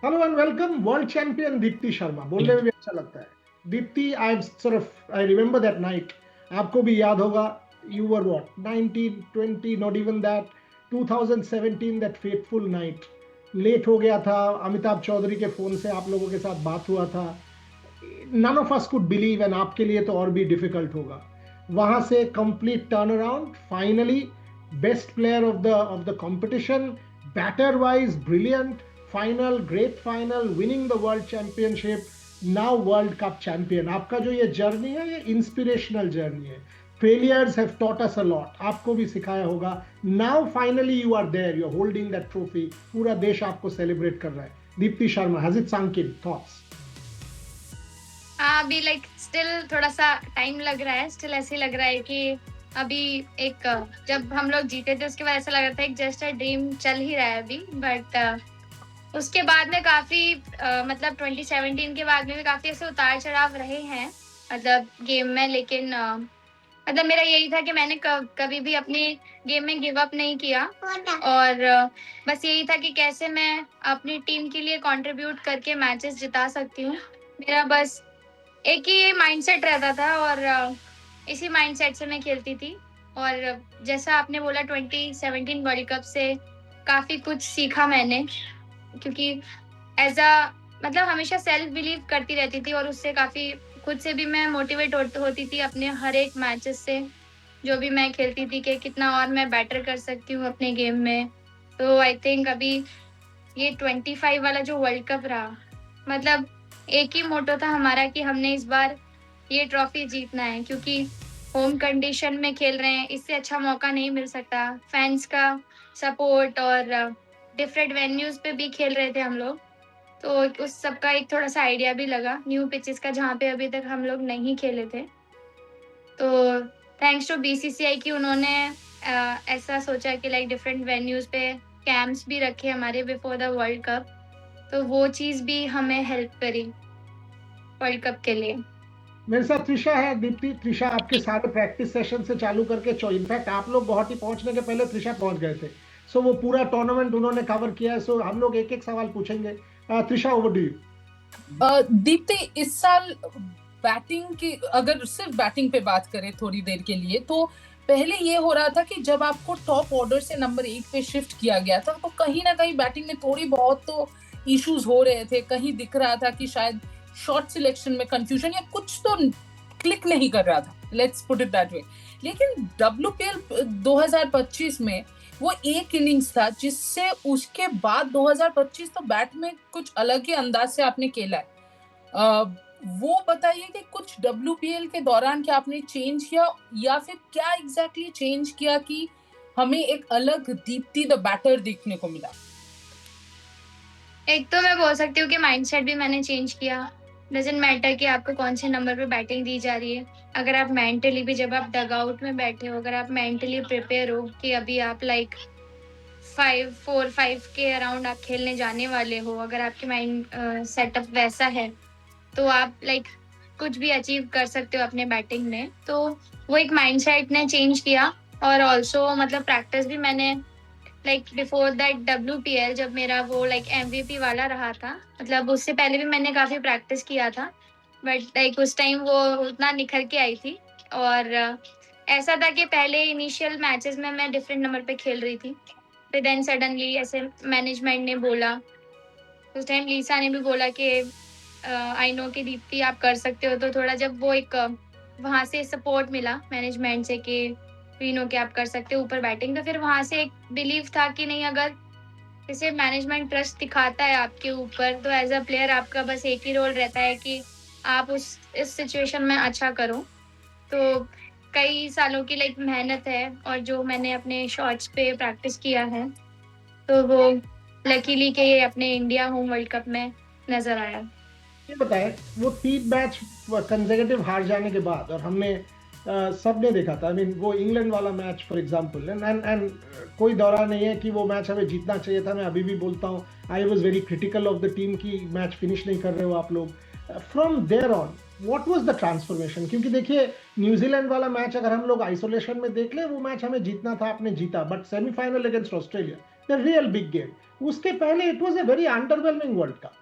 Hello and welcome world champion Deepti Sharma. बोलने में भी अच्छा लगता है। Deepti, I remember that night. आपको भी याद होगा, you were what 19 20, not even that, 2017, that fateful night. Late हो गया था, अमिताभ चौधरी के फोन से आप लोगों के साथ बात हुआ था। None of us could believe, and आपके लिए तो और भी डिफिकल्ट होगा। वहां से complete turn around, finally best player of the competition, batter wise brilliant, final great final, winning the world championship, now world cup champion. आपका जो ये जर्नी है, ये इंस्पिरेशनल जर्नी है। Failures have taught us a lot, आपको भी सिखाया होगा। Now finally you are there, you are holding that trophy, पूरा देश आपको सेलिब्रेट कर रहा है। Deepti Sharma, has it sunk in? Thoughts? हाँ, अभी स्टिल थोड़ा सा टाइम लग रहा है। स्टिल ऐसे लग रहा है कि अभी एक जब हम लोग जीते थे उसके बाद ऐसा लग रहा था एक जस्ट अ ड्रीम चल ही रहा है अभी। बट उसके बाद में काफी मतलब 2017 के बाद में भी काफी ऐसे उतार चढ़ाव रहे हैं मतलब गेम में। लेकिन मतलब मेरा यही था कि मैंने कभी भी अपनी गेम में गिव अप नहीं किया। और बस यही था कि कैसे मैं अपनी टीम के लिए कंट्रीब्यूट करके मैचेस जिता सकती हूँ। मेरा बस एक ही माइंडसेट रहता था और इसी माइंडसेट से मैं खेलती थी। और जैसा आपने बोला 2017 वर्ल्ड कप से काफी कुछ सीखा मैंने, क्योंकि एज अ मतलब हमेशा सेल्फ बिलीव करती रहती थी और उससे काफी खुद से भी मैं मोटिवेट होती थी अपने हर एक मैचेस से जो भी मैं खेलती थी कि कितना और मैं बेटर कर सकती हूँ अपने गेम में। तो आई थिंक अभी ये 25 वाला जो वर्ल्ड कप रहा, मतलब एक ही मोटो था हमारा कि हमने इस बार ये ट्रॉफी जीतना है, क्योंकि होम कंडीशन में खेल रहे हैं, इससे अच्छा मौका नहीं मिल सकता। फैंस का सपोर्ट और डिफरेंट वेन्यूज पे भी खेल रहे थे हम लोग, तो उस सब का एक थोड़ा सा आइडिया भी लगा न्यू पिचेस का जहाँ पे अभी तक हम लोग नहीं खेले थे। तो थैंक्स टू बीसीसीआई कि उन्होंने ऐसा सोचा कि लाइक डिफरेंट वेन्यूज पे कैंप्स भी रखे हमारे बिफोर द वर्ल्ड कप, तो वो चीज भी हमें हेल्प करी वर्ल्ड कप के लिए। मेरे साथ त्रिशा है। दीप्ति, त्रिशा आपके सारे प्रैक्टिस सेशन से चालू करके इनफैक्ट आप लोग गुवाहाटी पहुंचने के पहले त्रिशा पहुंच गए थे। सो वो पूरा टूर्नामेंट उन्होंने कवर किया है। सो हम लोग एक एक सवाल पूछेंगे। Trisha, over to you. Deepti, इस साल बैटिंग की अगर सिर्फ बैटिंग पे बात करें थोड़ी देर के लिए, तो पहले ये हो रहा था कि जब आपको टॉप ऑर्डर से नंबर 1 पे शिफ्ट किया गया था तो कहीं ना कहीं बैटिंग में थोड़ी बहुत तो इश्यूज हो रहे थे। कहीं दिख रहा था कि शायद शॉट सिलेक्शन में कंफ्यूजन या कुछ तो क्लिक नहीं कर रहा था, let's put it that way. लेकिन WPL 2025 में वो एक इनिंग्स था जिससे उसके बाद 2025 तो बैट में कुछ अलग ही अंदाज से आपने खेला है। वो बताइए कि कुछ WPL के दौरान क्या आपने चेंज किया या फिर क्या एग्जैक्टली चेंज किया कि हमें एक अलग दीप्ति द बैटर देखने को मिला? एक तो मैं बोल सकती हूँ कि माइंडसेट भी मैंने चेंज किया। डजेंट मैटर कि आपको कौन से नंबर पे बैटिंग दी जा रही है, अगर आप मेंटली भी जब आप डग आउट में बैठे हो, अगर आप मेंटली प्रिपेयर हो कि अभी आप लाइक 5 के अराउंड आप खेलने जाने वाले हो, अगर आपके माइंड सेटअप वैसा है तो आप लाइक कुछ भी अचीव कर सकते हो अपने बैटिंग में। तो वो एक माइंडसेट ने चेंज किया। और ऑल्सो मतलब प्रैक्टिस भी मैंने लाइक बिफोर दैट WPL जब मेरा वो लाइक MVP वाला रहा था, मतलब उससे पहले भी मैंने काफी प्रैक्टिस किया था, बट लाइक उस टाइम वो उतना निखर के आई थी। और ऐसा था कि पहले इनिशियल मैचेस में मैं डिफरेंट नंबर पे खेल रही थी, फिर देन सडनली ऐसे मैनेजमेंट ने बोला, उस टाइम लीसा ने भी बोला कि आई नो कि दीप्ति आप कर सकते हो। तो थोड़ा जब वो एक वहां से सपोर्ट मिला मैनेजमेंट से कि वी नो कि आप कर सकते हो ऊपर बैटिंग, तो फिर वहां से एक बिलीव था कि नहीं, अगर जैसे मैनेजमेंट ट्रस्ट दिखाता है आपके ऊपर तो एज अ प्लेयर आपका बस एक ही रोल रहता है कि आप इस सिचुएशन में अच्छा करो। तो कई सालों की लाइक मेहनत है और जो मैंने अपने शॉट्स पे प्रैक्टिस किया है, तो वो लकीली के ये अपने इंडिया होम वर्ल्ड कप में नजर आया। ये बताएं, वो 3 मैच कंसेक्यूटिव हार जाने के बाद, और हमने सबने देखा था, आई मीन वो इंग्लैंड वाला मैच फॉर एग्जांपल, एंड कोई दौरा नहीं है कि वो मैच हमें जीतना चाहिए था। मैं अभी भी बोलता हूँ, I was very critical of the team की मैच फिनिश नहीं कर रहे हो आप लोग। From there on what was the transformation? क्योंकि देखिए, न्यूजीलैंड वाला मैच अगर हम लोग आइसोलेशन में देख ले, वो मैच हमें जीतना था, आपने जीता, but semifinal against Australia the real big game. उसके पहले it was a very underwhelming world cup.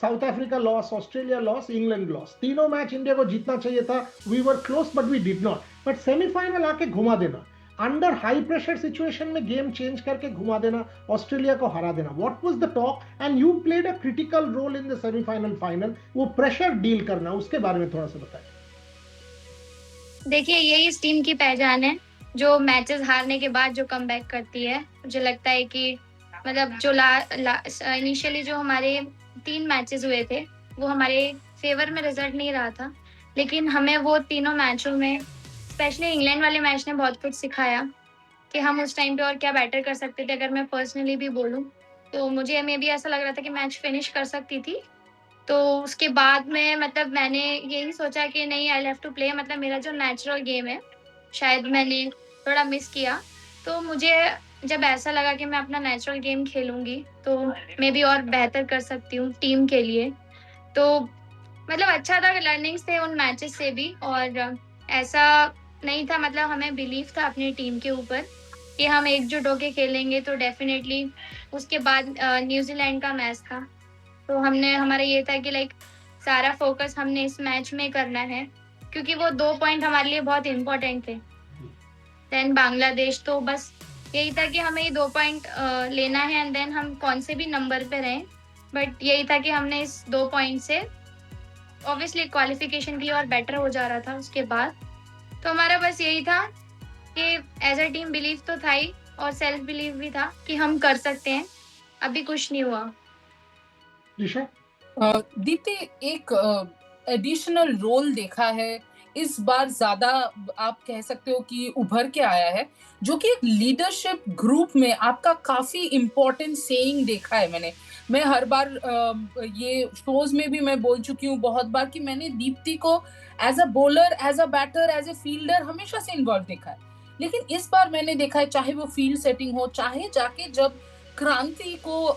South Africa loss, Australia loss, England loss, तीनों मैच इंडिया को जीतना चाहिए था। We were close but we did not. But semifinal आके घुमा देना, अंडर हाई प्रेशर सिचुएशन में गेम चेंज करके घुमा देना, ऑस्ट्रेलिया को हरा देना। What was the talk, and you played a critical role in the semifinal final, वो प्रेशर डील करना, उसके बारे में थोड़ा सा बताएं। देखिए, यही इस टीम की पहचान है, जो मैचेस हारने के बाद जो कमबैक करती है। मुझे लगता है कि मतलब जो इनिशियली जो हमारे 3 मैचेस हुए थे, वो हमारे फेवर में रिजल्ट नहीं रहा था, लेकिन हमें वो तीनों मैचों में, स्पेशली इंग्लैंड वाले मैच ने बहुत कुछ सिखाया कि हम उस टाइम पे और क्या बेटर कर सकते थे। अगर मैं पर्सनली भी बोलूँ, तो मुझे मे बी ऐसा लग रहा था कि मैच फिनिश कर सकती थी। तो उसके बाद में मतलब मैंने यही सोचा कि नहीं, आई हैव टू प्ले, मतलब मेरा जो नेचुरल गेम है शायद मैंने थोड़ा मिस किया। तो मुझे जब ऐसा लगा कि मैं अपना नेचुरल गेम खेलूंगी तो मैं भी और बेहतर कर सकती हूँ टीम के लिए। तो मतलब अच्छा था, लर्निंग्स थे उन मैचेस से भी। और ऐसा नहीं था, मतलब हमें बिलीव था अपनी टीम के ऊपर कि हम एकजुट होके खेलेंगे। तो डेफिनेटली उसके बाद न्यूजीलैंड का मैच था, तो हमारा ये था कि लाइक सारा फोकस हमने इस मैच में करना है, क्योंकि वो 2 पॉइंट हमारे लिए बहुत इंपॉर्टेंट थे। देन बांग्लादेश, तो बस यही था कि हमें ये 2 पॉइंट लेना है, एंड देन हम कौन से भी नंबर पे रहें, बट यही था कि हमने इस 2 पॉइंट से ऑब्वियसली क्वालिफिकेशन के लिए और बेटर हो जा रहा था उसके बाद। तो हमारा बस यही था कि एज अ टीम बिलीव तो था ही, और सेल्फ बिलीव भी था कि हम कर सकते हैं। अभी कुछ नहीं हुआ। दिशा, दीप्ति, एक एडिशनल रोल देखा है इस बार ज्यादा, आप कह सकते हो कि उभर के आया है, जो कि एक लीडरशिप ग्रुप में आपका काफी इम्पोर्टेंट सेइंग देखा है मैंने। मैं हर बार ये शोज में भी मैं बोल चुकी हूँ बहुत बार कि मैंने दीप्ति को as a bowler, as a batter, as a fielder हमेशा से इन्वॉल्व देखा है। लेकिन इस बार मैंने देखा है, चाहे वो फील्ड सेटिंग हो, चाहे जाके जब क्रांति को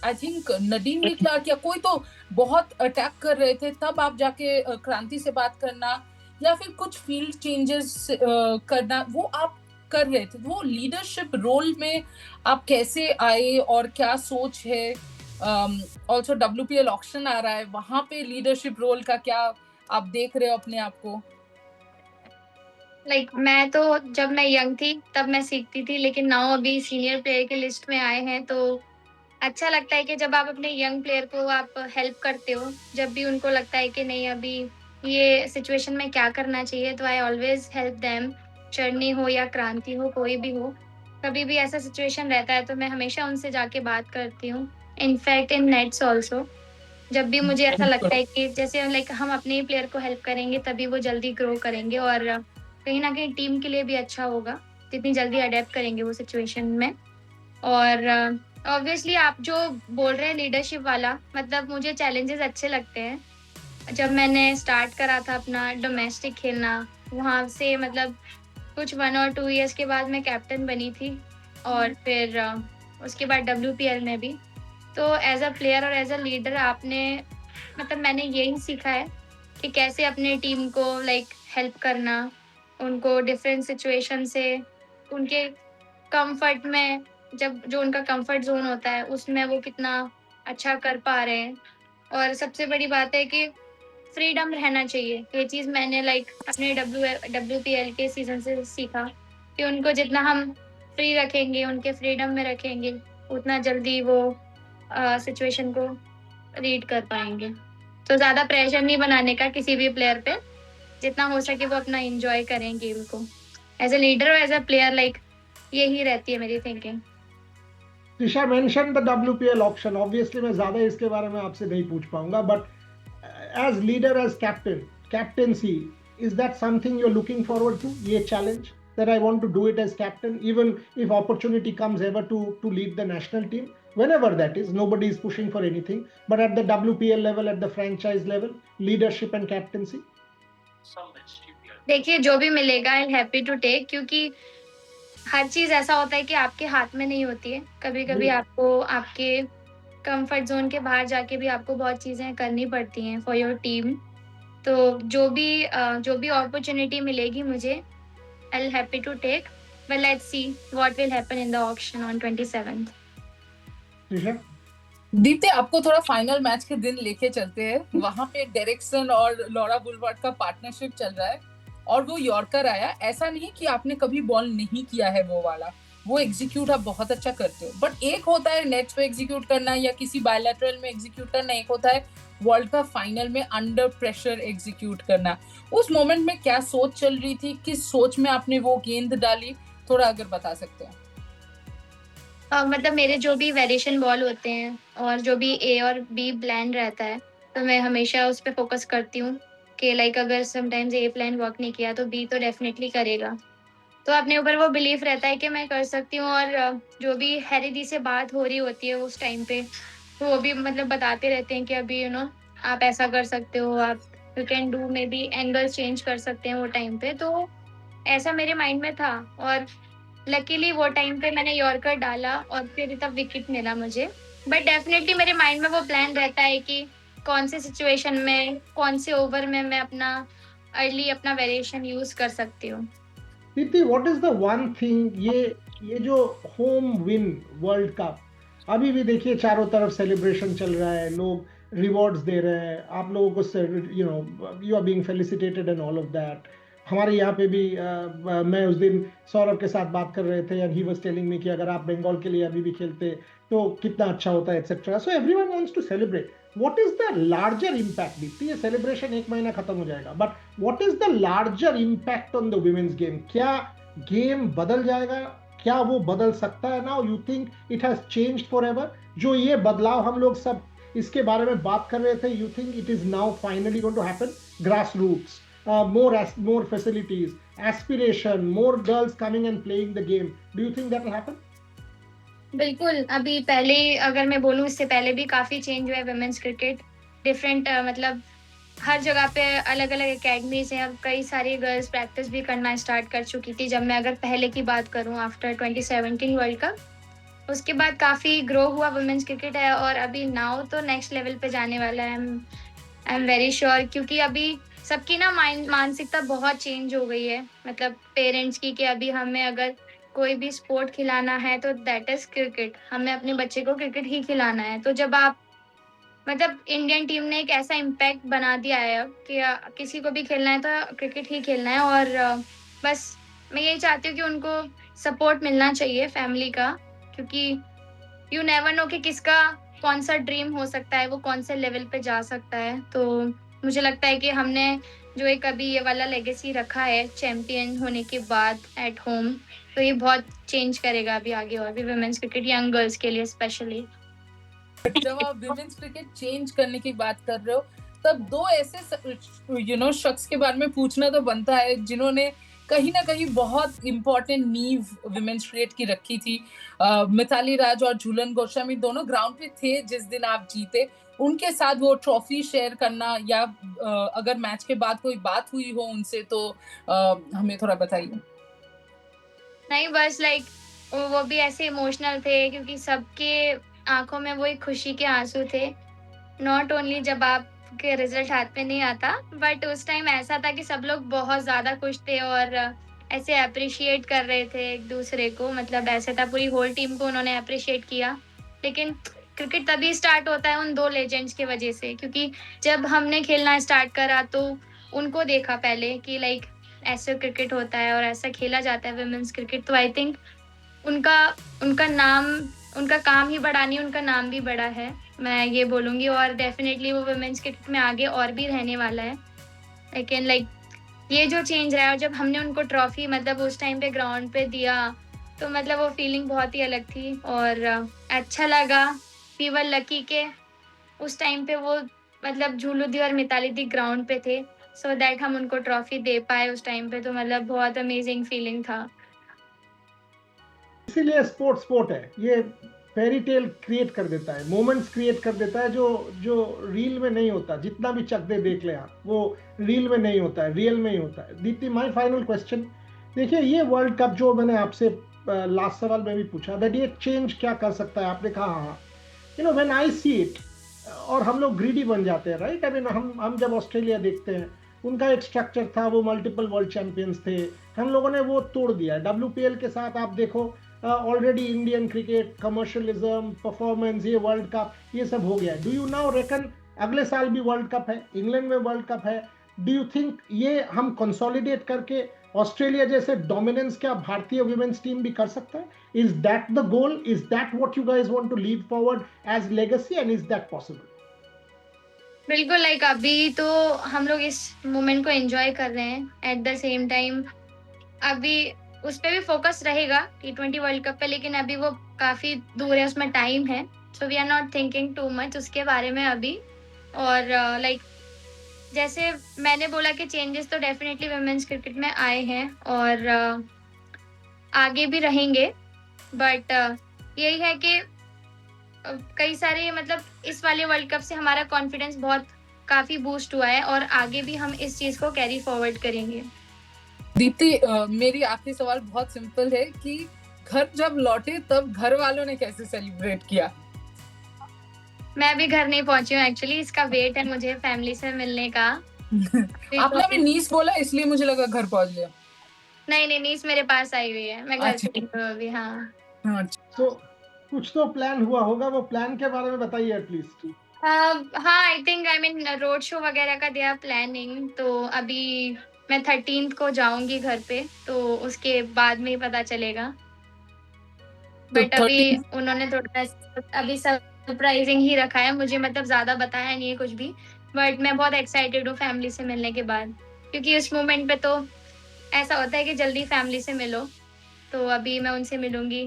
आई थिंक नदीम ने क्या किया, कोई तो बहुत अटैक कर रहे थे, तब आप जाके क्रांति से बात करना, या फिर कुछ फील्ड चेंजेस करना, वो आप कर रहे थे। वो लीडरशिप रोल में आप कैसे आए और क्या सोच है? ऑल्सो WPL ऑक्शन आ रहा है, वहां पे लीडरशिप रोल का क्या आप देख रहे हो अपने आप को? मैं तो जब मैं यंग थी तब मैं सीखती थी, लेकिन नाउ अभी सीनियर प्लेयर की लिस्ट में आए हैं, तो अच्छा लगता है कि जब आप अपने यंग प्लेयर को आप हेल्प करते हो, जब भी उनको लगता है कि नहीं अभी ये सिचुएशन में क्या करना चाहिए, तो आई ऑलवेज हेल्प देम। चरनी हो या क्रांति हो, कोई भी हो, कभी भी ऐसा सिचुएशन रहता है तो मैं हमेशा उनसे जाके बात करती हूँ। इनफैक्ट इन नेट्स ऑल्सो, जब भी मुझे ऐसा लगता है कि जैसे हम अपने ही प्लेयर को हेल्प करेंगे तभी वो जल्दी ग्रो करेंगे, और कहीं ना कहीं टीम के लिए भी अच्छा होगा जितनी जल्दी अडेप्ट करेंगे वो सिचुएशन में। और ऑब्वियसली आप जो बोल रहे हैं लीडरशिप वाला, मतलब मुझे चैलेंजेस अच्छे लगते हैं। जब मैंने स्टार्ट करा था अपना डोमेस्टिक खेलना, वहाँ से मतलब कुछ 1 और 2 इयर्स के बाद मैं कैप्टन बनी थी, और फिर उसके बाद WPL में भी। तो एज अ प्लेयर और एज अ लीडर आपने, मतलब मैंने यही सीखा है कि कैसे अपने टीम को हेल्प करना, उनको डिफरेंट सिचुएशन से उनके कंफर्ट में, जब जो उनका कंफर्ट जोन होता है उसमें वो कितना अच्छा कर पा रहे हैं। और सबसे बड़ी बात है कि फ्रीडम रहना चाहिए। ये चीज़ मैंने अपने WPL के सीजन से सीखा कि उनको जितना हम फ्री रखेंगे, उनके फ्रीडम में रखेंगे, उतना जल्दी वो सिचुएशन को रीड कर पाएंगे। तो ज़्यादा प्रेशर नहीं बनाने का किसी भी प्लेयर पे, जितना हो सके वो अपना एंजॉय करें गेम को। एज अ लीडर और एज अ प्लेयर यही रहती है मेरी thinking. Disha mention the WPL option, obviously मैं ज्यादा इसके बारे में आपसे नहीं पूछ पाऊंगा, but as leader, as captaincy, is that something you're looking forward to, ये challenge that I want to do it as captain, even if opportunity comes ever to lead the national team, whenever that is, nobody is pushing for anything, but at the WPL level, at the franchise level, leadership and captaincy? देखिए, जो भी मिलेगा I am happy to take, क्योंकि हर चीज ऐसा होता है कि आपके हाथ में नहीं होती है। कभी कभी आपको आपके कंफर्ट जोन के बाहर जाके भी आपको बहुत चीजें करनी पड़ती हैं फॉर योर टीम। तो जो भी अपॉर्चुनिटी मिलेगी मुझे, I am happy to take. but let's see what will happen in the auction on 27th. Trisha? Deepti, आपको थोड़ा फाइनल मैच के दिन लेके चलते हैं। वहां पे डेरेक्सन और लॉरा बुलवर्ड का पार्टनरशिप चल रहा है और वो यॉर्कर आया। ऐसा नहीं कि आपने कभी बॉल नहीं किया है वो वाला, वो एग्जीक्यूट आप बहुत अच्छा करते हो, बट एक होता है नेट पे एग्जीक्यूट करना या किसी बायलैटरल में एग्जीक्यूट करना, एक होता है वर्ल्ड कप फाइनल में अंडर प्रेशर एग्जीक्यूट करना। उस मोमेंट में क्या सोच चल रही थी, किस सोच में आपने वो गेंद डाली, थोड़ा अगर बता सकते हैं। मतलब मेरे जो भी वेरिएशन बॉल होते हैं और जो भी ए और बी प्लान रहता है, तो मैं हमेशा उस पर फोकस करती हूँ कि लाइक अगर समटाइम्स ए प्लान वर्क नहीं किया तो बी तो डेफिनेटली करेगा। तो अपने ऊपर वो बिलीफ रहता है कि मैं कर सकती हूँ। और जो भी हैरी दी से बात हो रही होती है उस टाइम पे, तो वो भी मतलब बताते रहते हैं कि अभी आप ऐसा कर सकते हो, आप you can do may be angle change कर सकते हैं वो टाइम पे। तो ऐसा मेरे माइंड में था और लकीली वो टाइम पे मैंने यॉर्कर डाला और फिर तब विकेट मिला मुझे। बट डेफिनेटली मेरे माइंड में वो प्लान रहता है कि कौन से सिचुएशन में, कौन से ओवर में मैं अपना अर्ली अपना वेरिएशन यूज कर सकती हूँ। Deepti, what is the one thing, ये जो होम विन वर्ल्ड कप, अभी भी देखिए चारों तरफ सेलिब्रेशन चल रहा है, लोग रिवॉर्ड्स दे रहे हैं, आप लोगों को you are being felicitated and all of that. हमारे यहाँ पे भी मैं उस दिन सौरभ के साथ बात कर रहे थे and he was telling me कि अगर आप बंगाल के लिए अभी भी खेलते तो कितना अच्छा होता है etcetera. So everyone wants to celebrate. What is the larger impact? Deepti, ये सेलिब्रेशन एक महीना खत्म हो जाएगा, but what is the larger impact on the women's game? क्या गेम बदल जाएगा? क्या वो बदल सकता है? Now you think it has changed forever? जो ये बदलाव हम लोग सब इसके बारे में बात कर रहे थे, you think it is now finally going to happen? Grass roots, more facilities, aspiration, more girls coming and playing the game. Do you think that will happen? बिल्कुल। अभी पहले अगर मैं बोलूँ, इससे पहले भी काफ़ी चेंज हुआ है वुमेन्स क्रिकेट। डिफरेंट मतलब हर जगह पे अलग अलग एकेडमीज हैं। अब कई सारी गर्ल्स प्रैक्टिस भी करना स्टार्ट कर चुकी थी। जब मैं अगर पहले की बात करूँ, आफ्टर 2017 वर्ल्ड कप, उसके बाद काफ़ी ग्रो हुआ वुमेन्स क्रिकेट है और अभी नाउ तो नेक्स्ट लेवल पे जाने वाला है। आई एम वेरी श्योर, क्योंकि अभी सबकी मानसिकता बहुत चेंज हो गई है, मतलब पेरेंट्स की, कि अभी हमें अगर कोई भी स्पोर्ट खिलाना है तो दैट इज क्रिकेट। हमें अपने बच्चे को क्रिकेट ही खिलाना है। तो जब आप मतलब इंडियन टीम ने एक ऐसा इम्पैक्ट बना दिया है अब कि किसी को भी खेलना है तो क्रिकेट ही खेलना है। और बस मैं यही चाहती हूँ कि उनको सपोर्ट मिलना चाहिए फैमिली का, क्योंकि यू नेवर नो कि किसका कौन सा ड्रीम हो सकता है, वो कौन से लेवल पे जा सकता है। तो मुझे लगता है कि हमने जो एक अभी ये वाला लेगेसी रखा है चैंपियन होने के बाद एट होम, तो ये बहुत चेंज करेगा अभी आगे और भी वुमेन्स क्रिकेट, यंग गर्ल्स के लिए स्पेशली। जब आप वुमेन्स क्रिकेट चेंज करने की बात कर रहे हो, तब दो ऐसे शख्स के बारे में पूछना तो बनता है जिन्होंने कहीं ना कहीं बहुत इंपॉर्टेंट नींव वुमेन्स क्रिकेट की रखी थी। मिताली राज और झूलन गोस्वामी दोनों ग्राउंड पे थे जिस दिन आप जीते। उनके साथ वो ट्रॉफी शेयर करना या अगर मैच के बाद कोई बात हुई हो उनसे तो हमें थोड़ा बताइए। नहीं, बस लाइक वो भी ऐसे इमोशनल थे क्योंकि सबके आंखों में वो एक खुशी के आंसू थे। नॉट ओनली जब आपके रिजल्ट हाथ में नहीं आता, बट उस टाइम ऐसा था कि सब लोग बहुत ज्यादा खुश थे और ऐसे अप्रिशिएट कर रहे थे एक दूसरे को। मतलब ऐसे था पूरी होल टीम को उन्होंने अप्रिशिएट किया। लेकिन क्रिकेट तभी स्टार्ट होता है उन दो लेजेंड्स की वजह से, क्योंकि जब हमने खेलना स्टार्ट करा तो उनको देखा पहले कि लाइक ऐसे क्रिकेट होता है और ऐसा खेला जाता है वुमेन्स क्रिकेट। तो आई थिंक उनका नाम, उनका काम ही बड़ा नहीं, उनका नाम भी बड़ा है, मैं ये बोलूँगी। और डेफिनेटली वो वुमेन्स क्रिकेट में आगे और भी रहने वाला है। लेकिन लाइक ये जो चेंज रहा है, और जब हमने उनको ट्रॉफी मतलब उस टाइम पे ग्राउंड पे दिया, तो मतलब वो फीलिंग बहुत ही अलग थी और अच्छा लगा। वी वर लकी के उस टाइम पे वो मतलब झूलू दी और मिताली दी ग्राउंड पे थे, सो दैट हम उनको ट्रॉफी दे पाए उस टाइम पे। तो मतलब बहुत अमेजिंग फीलिंग था। इसीलिए स्पोर्ट है, ये फेरी टेल क्रिएट कर देता है, मोमेंट्स क्रिएट कर देता है जो रील में नहीं होता। जितना भी चक दे देख ले आप, वो रील में नहीं होता है, रियल में ही होता है। दीप्ति, माय फाइनल क्वेश्चन, देखिए ये वर्ल्ड कप जो मैंने आपसे लास्ट सवाल में भी पूछा, दैट ये चेंज क्या कर सकता है? आपने कहा हाँ, व्हेन आई सी इट, और हम लोग ग्रीडी बन जाते हैं, राइट? आई मीन हम जब ऑस्ट्रेलिया देखते हैं उनका एक स्ट्रक्चर था, वो मल्टीपल वर्ल्ड चैंपियंस थे, हम लोगों ने वो तोड़ दिया है। WPL के साथ आप देखो, already Indian cricket, commercialism, performance, ये वर्ल्ड कप, ये सब हो गया है। डू यू नाउ रेकन अगले साल भी वर्ल्ड कप है, इंग्लैंड में वर्ल्ड कप है, डू यू थिंक ये हम कंसोलिडेट करके ऑस्ट्रेलिया जैसे डोमिनेंस क्या भारतीय वुमेन्स टीम भी कर सकता है? Is that the goal? Is that what you guys want to lead forward as legacy, and is that possible? बिल्कुल, लाइक अभी तो हम लोग इस मोमेंट को एंजॉय कर रहे हैं, एट द सेम टाइम अभी उस पे भी फोकस रहेगा T20 वर्ल्ड कप पे, लेकिन अभी वो काफी दूर है, उसमें टाइम है, so we are not thinking too much उसके बारे में अभी। और लाइक जैसे मैंने बोला कि चेंजेस तो डेफिनेटली वुमेन्स क्रिकेट में आए हैं और आगे भी रहेंगे, बट यही है कि कई सारे मतलब इस वाले वर्ल्ड कप से हमारा कॉन्फिडेंस बहुत काफी बूस्ट हुआ है और आगे भी हम इस चीज को कैरी फॉरवर्ड करेंगे। दीप्ति, मेरी आखिरी सवाल बहुत सिंपल है कि घर जब लौटे तब घर वालों ने कैसे सेलिब्रेट किया? मैं अभी घर नहीं पहुंची हूँ एक्चुअली, इसका वेट है मुझे फैमिली से मिलने का। आपने अभी नीस बोला इसलिए मुझे लगा घर पहुंच गया। नहीं, नीस मेरे पास आई हुई है, मैं घर अच्छा। पे हूँ अभी। हाँ, तो कुछ तो प्लान हुआ होगा, वो प्लान के बारे में बताइए एटलीस्ट। हाँ, आई थिंक रोड शो वगैरह का दिया प्लानिंग, तो अभी मैं 13th को जाऊंगी घर पे, तो उसके बाद में ही पता चलेगा। बट अभी उन्होंने थोड़ा अभी सरप्राइजिंग ही रखा है मुझे, मतलब ज्यादा बताया नहीं है कुछ भी, बट मैं बहुत एक्साइटेड हूँ फैमिली से मिलने के बाद, क्योंकि उस मोमेंट पे तो ऐसा होता है कि जल्दी फैमिली से मिलो, तो अभी मैं उनसे मिलूंगी,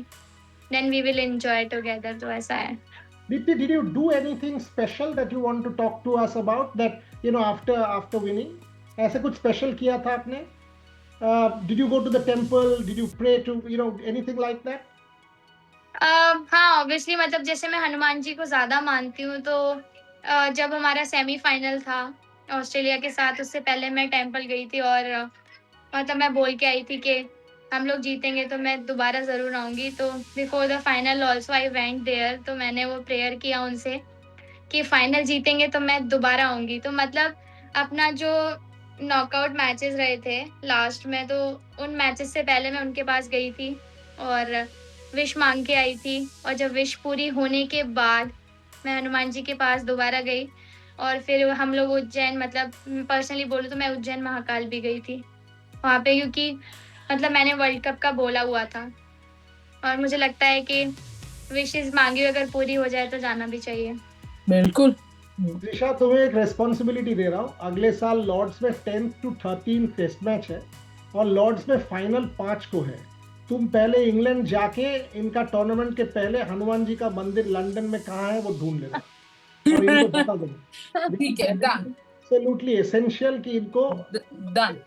then we will enjoy together, तो ऐसा है। Dipti, did you do anything special that you want to talk to us about that, after winning? ऐसे कुछ स्पेशल किया था आपने? Did you go to the temple? Did you pray to, anything like that? हाँ, obviously, मतलब जैसे मैं हनुमान जी को ज्यादा मानती हूँ, तो जब हमारा सेमीफाइनल था ऑस्ट्रेलिया के साथ, उससे पहले मैं टेम्पल गई थी और मतलब मैं बोल के आई थी कि हम लोग जीतेंगे तो मैं दोबारा जरूर आऊंगी। तो before the final also I went there, तो मैंने वो प्रेयर किया उनसे कि फाइनल जीतेंगे तो मैं दोबारा आऊंगी। तो मतलब अपना जो नॉकआउट मैचेस रहे थे लास्ट में, तो उन मैचेस से पहले मैं उनके पास गई थी और विश मांग के आई थी, और जब विश पूरी होने के बाद मैं हनुमान जी के पास दोबारा गई, और फिर हम लोग उज्जैन, मतलब पर्सनली बोलूँ तो मैं उज्जैन महाकाल भी गई थी वहाँ पे, क्योंकि मतलब मैंने वर्ल्ड कप का बोला हुआ था और मुझे लगता है कि विशेस मांगी हुई अगर पूरी हो जाए तो जाना भी चाहिए। बिल्कुल। त्रिशा, तुम्हें एक रेस्पॉन्सिबिलिटी दे रहा हूँ, अगले साल लॉर्ड्स में 10th to 13th test match है और लॉर्ड्स में फाइनल 5 को है। तुम पहले इंग्लैंड जाके इनका टूर्नामेंट के पहले हनुमान जी का मंदिर लंदन में कहाँ है वो ढूंढ लेना और इनको बता देना। ठीक है, डन। एब्सोल्युटली एसेंशियल कि इनको डन।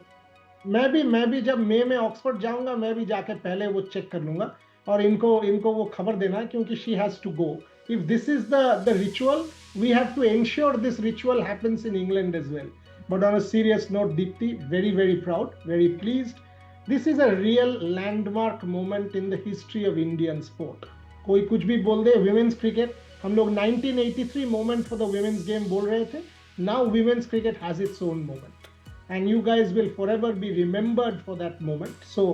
मैं भी जब मई में ऑक्सफोर्ड जाऊंगा, मैं भी जाके पहले वो चेक कर लूंगा और इनको वो खबर देना है, क्योंकि she has to go. If this is the ritual, we have to ensure this ritual happens in England as well. But on a serious note, Deepti, very, very proud, very pleased. This is a real landmark moment in the history of Indian sport. कोई कुछ भी बोल दे, women's cricket, हम लोग 1983 moment for the women's game बोल रहे थे. Now women's cricket has its own moment. And you guys will forever be remembered for that moment. So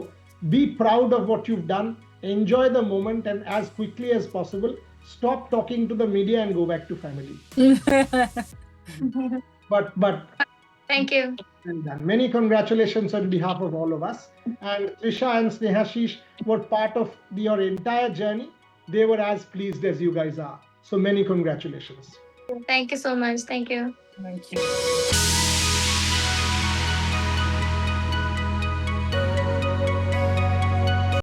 be proud of what you've done. Enjoy the moment, and as quickly as possible, stop talking to the media and go back to family. But Thank you. Many congratulations on behalf of all of us. And Trisha and Snehashish were part of your entire journey. They were as pleased as you guys are. So many congratulations. Thank you so much. Thank you. Thank you.